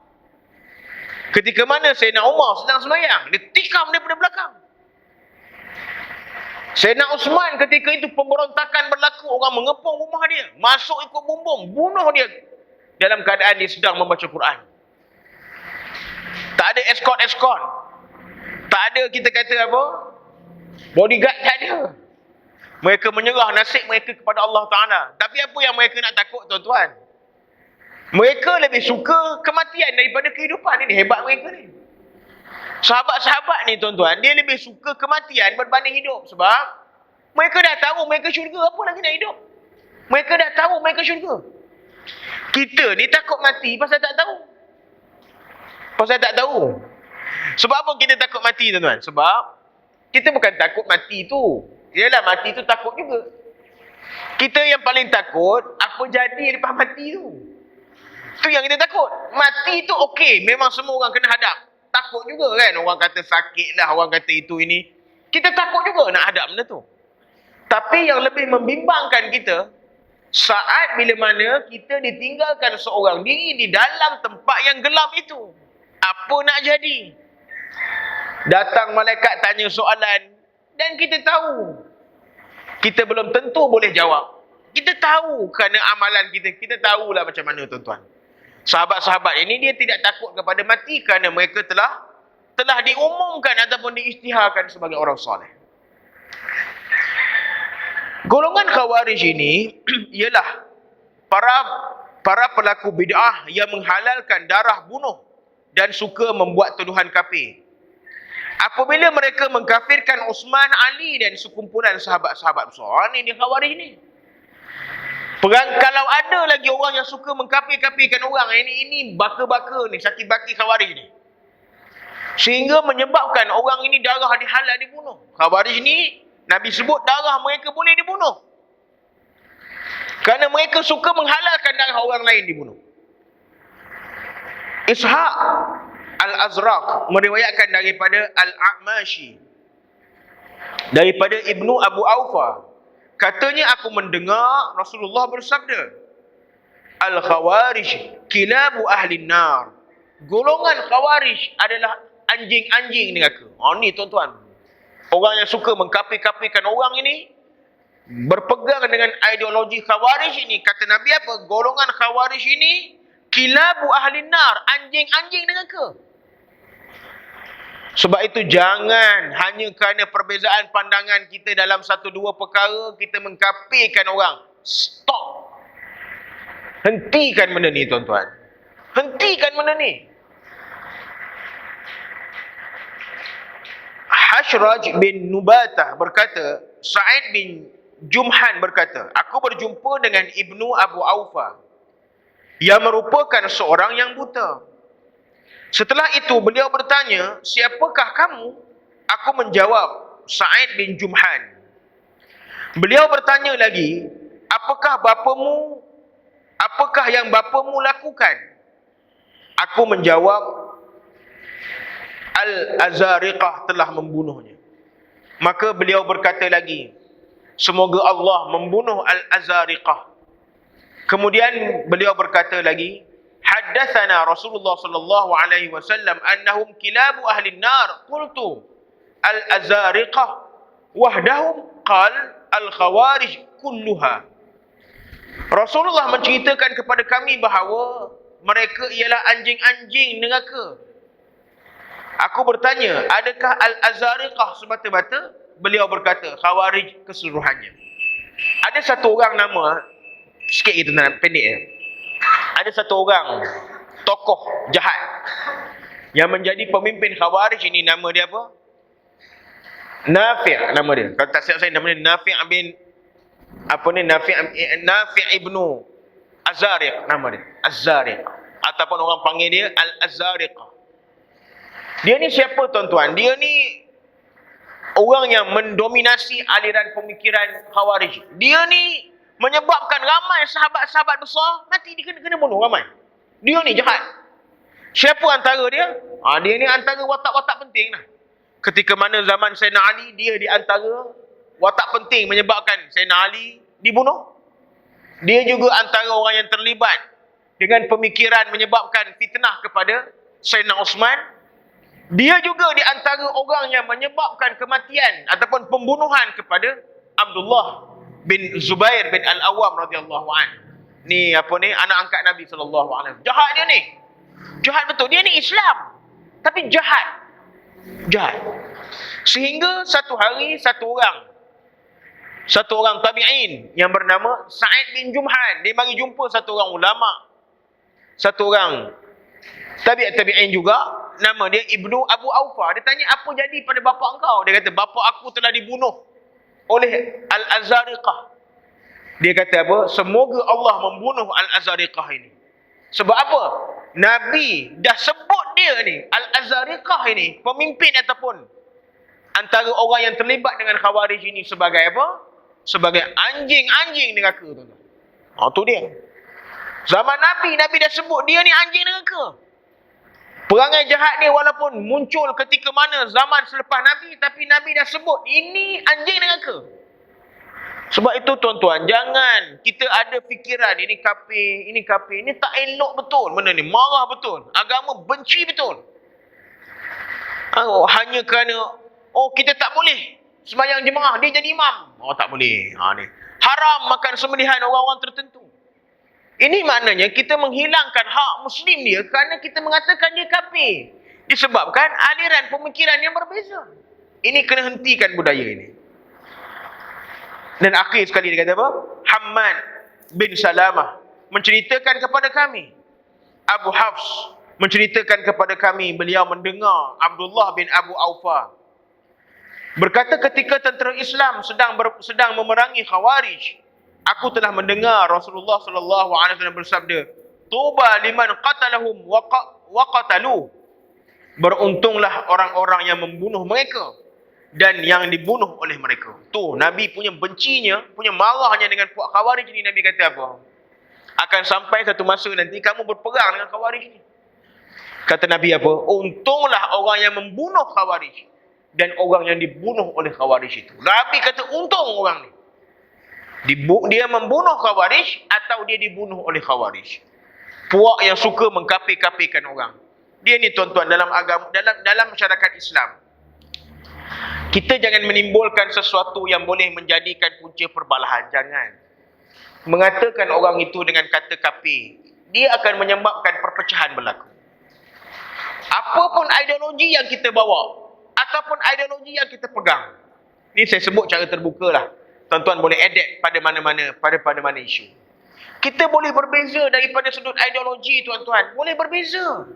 Ketika mana Sayyidina Umar sedang sembahyang, ditikam daripada belakang. Sayyidina Uthman ketika itu pemberontakan berlaku, orang mengepung rumah dia, masuk ikut bumbung, bunuh dia dalam keadaan dia sedang membaca Quran. Tak ada escort. Tak ada kita kata apa? Bodyguard tak ada. Mereka menyerah nasib mereka kepada Allah Ta'ala. Tapi apa yang mereka nak takut, tuan-tuan? Mereka lebih suka kematian daripada kehidupan. Ini hebat mereka ni. Sahabat-sahabat ni, tuan-tuan, dia lebih suka kematian berbanding hidup. Sebab mereka dah tahu mereka syurga, apa lagi nak hidup? Mereka dah tahu mereka syurga. Kita ni takut mati pasal tak tahu. Pasal tak tahu. Sebab apa kita takut mati, tuan-tuan? Sebab kita bukan takut mati tu. Yalah, mati tu takut juga. Kita yang paling takut apa jadi lepas mati tu. Tu yang kita takut. Mati tu okey, memang semua orang kena hadap. Takut juga kan, orang kata sakit lah, orang kata itu ini. Kita takut juga nak hadap benda tu. Tapi yang lebih membimbangkan kita, saat bila mana kita ditinggalkan seorang diri di dalam tempat yang gelap itu. Apa nak jadi? Datang malaikat tanya soalan, dan kita tahu kita belum tentu boleh jawab. Kita tahu kerana amalan kita, kita tahulah macam mana, tuan-tuan. Sahabat-sahabat ini dia tidak takut kepada mati kerana mereka telah diumumkan ataupun diisytiharkan sebagai orang soleh. Golongan Khawarij ini ialah para pelaku bid'ah yang menghalalkan darah bunuh dan suka membuat tuduhan kafir. Apabila mereka mengkafirkan Uthman, Ali dan sekumpulan sahabat-sahabat besar, ni dia Khawarij ni. Kalau ada lagi orang yang suka mengkafir-kafirkan orang, ini baka-baka ni, sakit baki Khawarij ni. Sehingga menyebabkan orang ini darah dihalal dibunuh. Khawarij ni, Nabi sebut darah mereka boleh dibunuh. Kerana mereka suka menghalalkan darah orang lain dibunuh. Ishaq Al-Azraq meriwayatkan daripada Al-A'mashi, daripada Ibnu Abu Aufa. Katanya, aku mendengar Rasulullah bersabda, Al-Khawarij kilabu ahli nar. Golongan Khawarij adalah anjing-anjing neraka. Ni, tuan-tuan. Orang yang suka mengkapi-kapikan orang ini, berpegang dengan ideologi Khawarij ini. Kata Nabi apa? Golongan Khawarij ini kilabu ahli nar, anjing-anjing neraka. Sebab itu jangan hanya kerana perbezaan pandangan kita dalam satu dua perkara, kita mengkafirkan orang. Stop. Hentikan benda ni, tuan-tuan. Hentikan benda ni. Hashraj bin Nubatah berkata, Sa'id bin Jumhan berkata, aku berjumpa dengan Ibnu Abu Aufa yang merupakan seorang yang buta. Setelah itu beliau bertanya, siapakah kamu? Aku menjawab, Sa'id bin Jumhan. Beliau bertanya lagi, apakah yang bapamu lakukan? Aku menjawab, Al-Azariqah telah membunuhnya. Maka beliau berkata lagi, semoga Allah membunuh Al-Azariqah. Kemudian beliau berkata lagi, haddatsana Rasulullah sallallahu alaihi wasallam annahum kilabu ahli an-nar. Qultu Al-Azariqah wahdahum, qal Al-Khawarij kulluha. Rasulullah menceritakan kepada kami bahawa mereka ialah anjing-anjing neraka. Aku bertanya, adakah Al-Azariqah semata-mata? Beliau berkata, Khawarij keseluruhannya. Ada satu orang nama, sikit gitu pendek ya. Ada satu orang tokoh jahat yang menjadi pemimpin Khawarij ini, nama dia apa? Nafi' nama dia. Kalau tak silap saya nama dia Nafi' bin Nafi' ibnu Azariq nama dia. Az-Zariq. Ataupun orang panggil dia Al-Azariqah. Dia ni siapa, tuan-tuan? Dia ni orang yang mendominasi aliran pemikiran Khawarij. Dia ni menyebabkan ramai sahabat-sahabat besar mati, dia kena bunuh ramai. Dia ni jahat. Siapa antara dia? Dia ni antara watak-watak penting lah. Ketika mana zaman Sayyidina Ali, dia di antara watak penting menyebabkan Sayyidina Ali dibunuh. Dia juga antara orang yang terlibat dengan pemikiran menyebabkan fitnah kepada Sayyidina Osman. Dia juga di antara orang yang menyebabkan kematian ataupun pembunuhan kepada Abdullah bin Zubair bin Al-Awwam radhiyallahu an. Ni anak angkat Nabi sallallahu alaihi wasallam. Jahat dia ni. Jahat betul. Dia ni Islam, tapi jahat. Jahat. Sehingga satu hari satu orang tabi'in yang bernama Sa'id bin Jumhan, dia mari jumpa satu orang ulama. Satu orang tabi'in juga, nama dia Ibnu Abu Aufa. Dia tanya, apa jadi pada bapa engkau? Dia kata, bapa aku telah dibunuh oleh Al-Azariqah. Dia kata apa? Semoga Allah membunuh Al-Azariqah ini. Sebab apa? Nabi dah sebut dia ni, Al-Azariqah ini, pemimpin ataupun antara orang yang terlibat dengan Khawarij ini sebagai apa? Sebagai anjing-anjing neraka. Tu dia. Zaman Nabi dah sebut dia ni anjing neraka. Perangai jahat ni walaupun muncul ketika mana zaman selepas Nabi, tapi Nabi dah sebut ini anjing neraka. Sebab itu, tuan-tuan, jangan kita ada fikiran ini kafir, ini kafir. Ini tak elok betul benda ni. Marah betul. Agama benci betul. Hanya kerana kita tak boleh sembahyang jemaah, dia jadi imam. Tak boleh. Ni haram makan sembelihan orang-orang tertentu. Ini maknanya kita menghilangkan hak Muslim dia kerana kita mengatakan dia kafir. Disebabkan aliran pemikiran yang berbeza. Ini kena hentikan budaya ini. Dan akhir sekali dia kata apa? Hammad bin Salamah menceritakan kepada kami. Abu Hafs menceritakan kepada kami, beliau mendengar Abdullah bin Abu Aufa berkata, ketika tentera Islam sedang memerangi Khawarij, aku telah mendengar Rasulullah sallallahu alaihi wasallam bersabda, "Tuba liman qatalahum wa qatalu." Beruntunglah orang-orang yang membunuh mereka dan yang dibunuh oleh mereka. Tu Nabi punya bencinya, punya marahnya dengan puak Khawarij ni. Nabi kata apa? Akan sampai satu masa nanti kamu berperang dengan Khawarij ni. Kata Nabi apa? Untunglah orang yang membunuh Khawarij dan orang yang dibunuh oleh Khawarij itu. Nabi kata untung orang ni. Dia membunuh Khawarij atau dia dibunuh oleh Khawarij. Puak yang suka mengkafir-kafirkan orang. Dia ni, tuan-tuan, dalam agama, dalam masyarakat Islam, Kita jangan menimbulkan sesuatu yang boleh menjadikan punca perbalahan. Jangan. Mengatakan orang itu dengan kata kafir, dia akan menyebabkan perpecahan berlaku. Apapun ideologi yang kita bawa, ataupun ideologi yang kita pegang, ni saya sebut cara terbuka lah. Tuan-tuan boleh adapt pada mana-mana isu. Kita boleh berbeza daripada sudut ideologi, tuan-tuan. Boleh berbeza.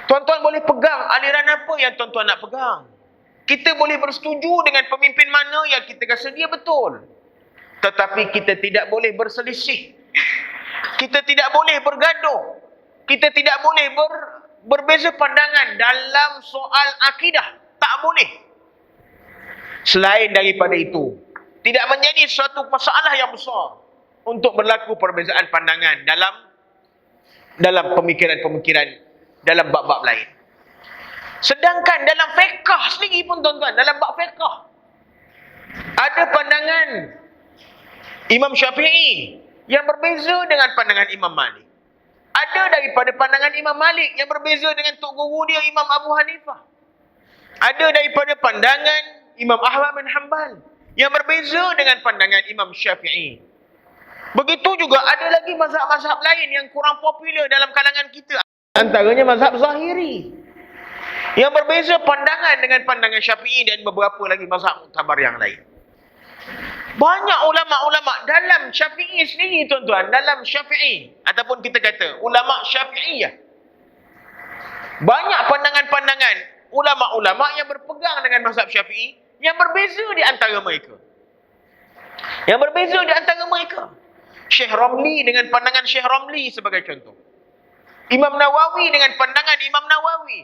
Tuan-tuan boleh pegang aliran apa yang tuan-tuan nak pegang. Kita boleh bersetuju dengan pemimpin mana yang kita rasa dia betul. Tetapi kita tidak boleh berselisih. Kita tidak boleh bergaduh. Kita tidak boleh berbeza pandangan dalam soal akidah. Tak boleh. Selain daripada itu, tidak menjadi suatu masalah yang besar untuk berlaku perbezaan pandangan dalam pemikiran-pemikiran dalam bab-bab lain. Sedangkan dalam fiqh sendiri pun, tuan-tuan, dalam bab fiqh ada pandangan Imam Syafi'i yang berbeza dengan pandangan Imam Malik. Ada daripada pandangan Imam Malik yang berbeza dengan tok guru dia Imam Abu Hanifah. Ada daripada pandangan Imam Ahmad bin Hanbal yang berbeza dengan pandangan Imam Syafi'i. Begitu juga ada lagi mazhab-mazhab lain yang kurang popular dalam kalangan kita. Antaranya mazhab Zahiri yang berbeza pandangan dengan pandangan Syafi'i dan beberapa lagi mazhab muktabar yang lain. Banyak ulama-ulama dalam Syafi'i sendiri, tuan-tuan, dalam Syafi'i ataupun kita kata ulama Syafi'iyah. Banyak pandangan-pandangan ulama-ulama yang berpegang dengan mazhab Syafi'i yang berbeza di antara mereka. Yang berbeza di antara mereka. Syekh Ramli dengan pandangan Syekh Ramli sebagai contoh. Imam Nawawi dengan pandangan Imam Nawawi.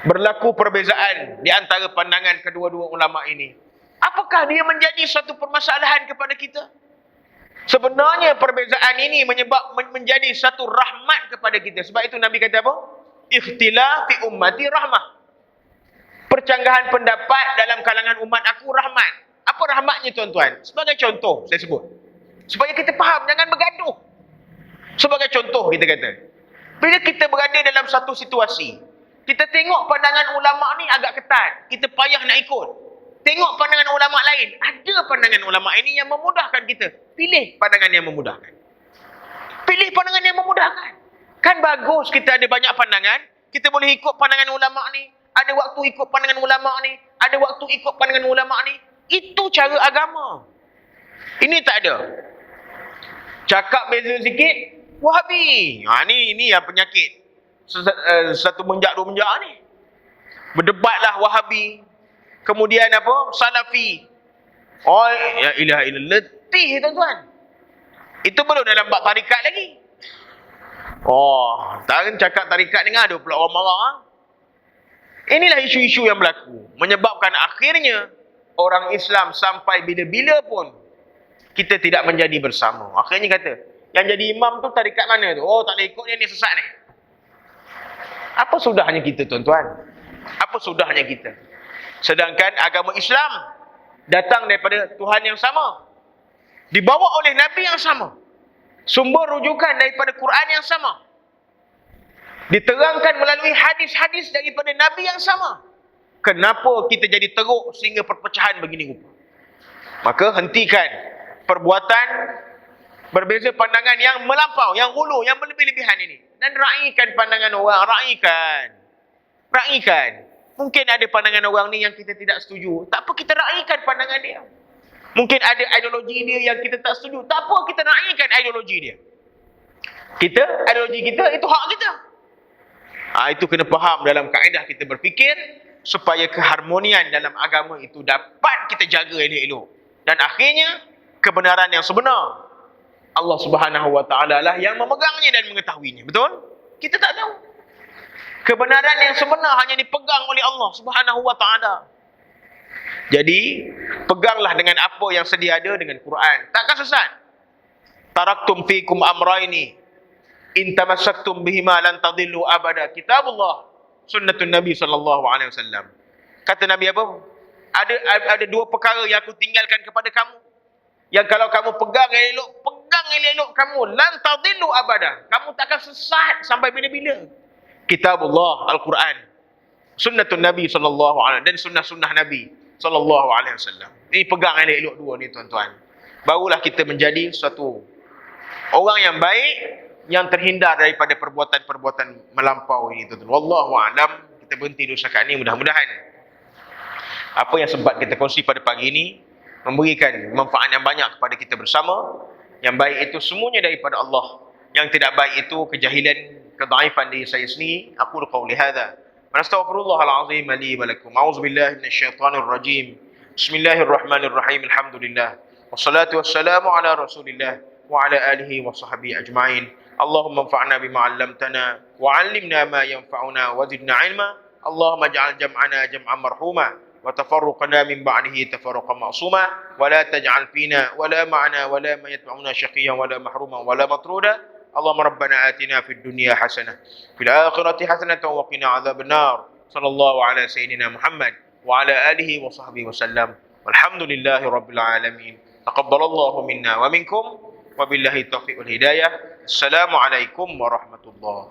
Berlaku perbezaan di antara pandangan kedua-dua ulama ini. Apakah dia menjadi suatu permasalahan kepada kita? Sebenarnya perbezaan ini menjadi satu rahmat kepada kita. Sebab itu Nabi kata apa? Ikhtilaf fi ummati rahmah. Percanggahan pendapat dalam kalangan umat aku rahmat. Apa rahmatnya, tuan-tuan? Sebagai contoh saya sebut. Supaya kita faham, jangan bergaduh. Sebagai contoh kita kata, bila kita berada dalam satu situasi, kita tengok pandangan ulama ni agak ketat, kita payah nak ikut. Tengok pandangan ulama lain, ada pandangan ulama ini yang memudahkan kita. Pilih pandangan yang memudahkan. Pilih pandangan yang memudahkan. Kan bagus kita ada banyak pandangan, kita boleh ikut pandangan ulama ni. Ada waktu ikut pandangan ulama ni, ada waktu ikut pandangan ulama ni. Itu cara agama. Ini tak ada. Cakap beza sikit, Wahabi. Ni yang penyakit. Satu menjak, dua menjak ni. Berdebatlah Wahabi. Kemudian apa? Salafi. Oh, ya ilaha illallah. Letih, tuan-tuan. Itu belum dalam bab tarikat lagi. Oh, tak cakap tarikat dengar ada pula orang marah. Inilah isu-isu yang berlaku. Menyebabkan akhirnya orang Islam sampai bila-bila pun kita tidak menjadi bersama. Akhirnya kata, yang jadi imam tu tarikat mana tu? Oh, tak boleh ikut dia ni, sesat ni. Apa sudahnya kita, tuan-tuan? Apa sudahnya kita? Sedangkan agama Islam datang daripada Tuhan yang sama. Dibawa oleh Nabi yang sama. Sumber rujukan daripada Quran yang sama. Diterangkan melalui hadis-hadis daripada Nabi yang sama. Kenapa kita jadi teruk sehingga perpecahan begini rupa? Maka hentikan perbuatan berbeza pandangan yang melampau, yang hulu, yang berlebih-lebihan ini. Dan raikan pandangan orang, raikan. Mungkin ada pandangan orang ni yang kita tidak setuju. Tak apa, kita raikan pandangan dia. Mungkin ada ideologi dia yang kita tak setuju. Tak apa, kita raikan ideologi dia. Ideologi kita, itu hak kita. Itu kena faham dalam kaedah kita berfikir supaya keharmonian dalam agama itu dapat kita jaga elok-elok. Dan akhirnya kebenaran yang sebenar Allah Subhanahu Wa Taala lah yang memegangnya dan mengetahuinya. Betul? Kita tak tahu. Kebenaran yang sebenar hanya dipegang oleh Allah Subhanahu Wa Taala. Jadi peganglah dengan apa yang sedia ada dengan Quran. Takkan sesat. Taraktum fikum amraini in tamassaktum bihima lan tadillu abada. Kitabullah, sunnatun Nabi sallallahu alaihi wasallam. Kata Nabi apa? Ada dua perkara yang aku tinggalkan kepada kamu. Yang kalau kamu pegang elok kamu, lan tadillu abada. Kamu takkan sesat sampai bila-bila. Kitabullah, Al-Quran. Sunnatun Nabi sallallahu alaihi dan sunnah-sunnah Nabi sallallahu alaihi wasallam. Ini pegang elok-elok dua ni tuan-tuan. Barulah kita menjadi suatu orang yang baik, yang terhindar daripada perbuatan-perbuatan melampau ini tuan-tuan. Wallahu a'lam. Kita berhenti dulu setakat ni, mudah-mudahan apa yang sempat kita kongsi pada pagi ini memberikan manfaat yang banyak kepada kita bersama. Yang baik itu semuanya daripada Allah. Yang tidak baik itu kejahilan, kedaifan diri saya sendiri. Aku qauli hadza wa astaghfirullahal azim li wa lakum. A'udzubillahi minasyaitonir rajim. Bismillahirrahmanirrahim. Alhamdulillah. Wassalatu wassalamu ala Rasulillah wa ala alihi wa sahbihi ajma'in. Allahumma anfa'na bima 'allamtana wa 'allimna ma yanfa'una wa zidna 'ilma. Allahumma ij'al jam'ana jam'an marhuma وتفرقنا من بعده تفرقا معصوما ولا تجعل فينا ولا معنا ولا من يتبعنا شقيا ولا محروما ولا مطرودا اللهم ربنا آتنا في الدنيا حسنة في الآخرة حسنة وقنا عذاب النار صلى الله على سيدنا محمد وعلى آله وصحبه وسلم والحمد لله رب العالمين تقبل الله منا ومنكم وبالله التوفيق والهداية السلام عليكم ورحمة الله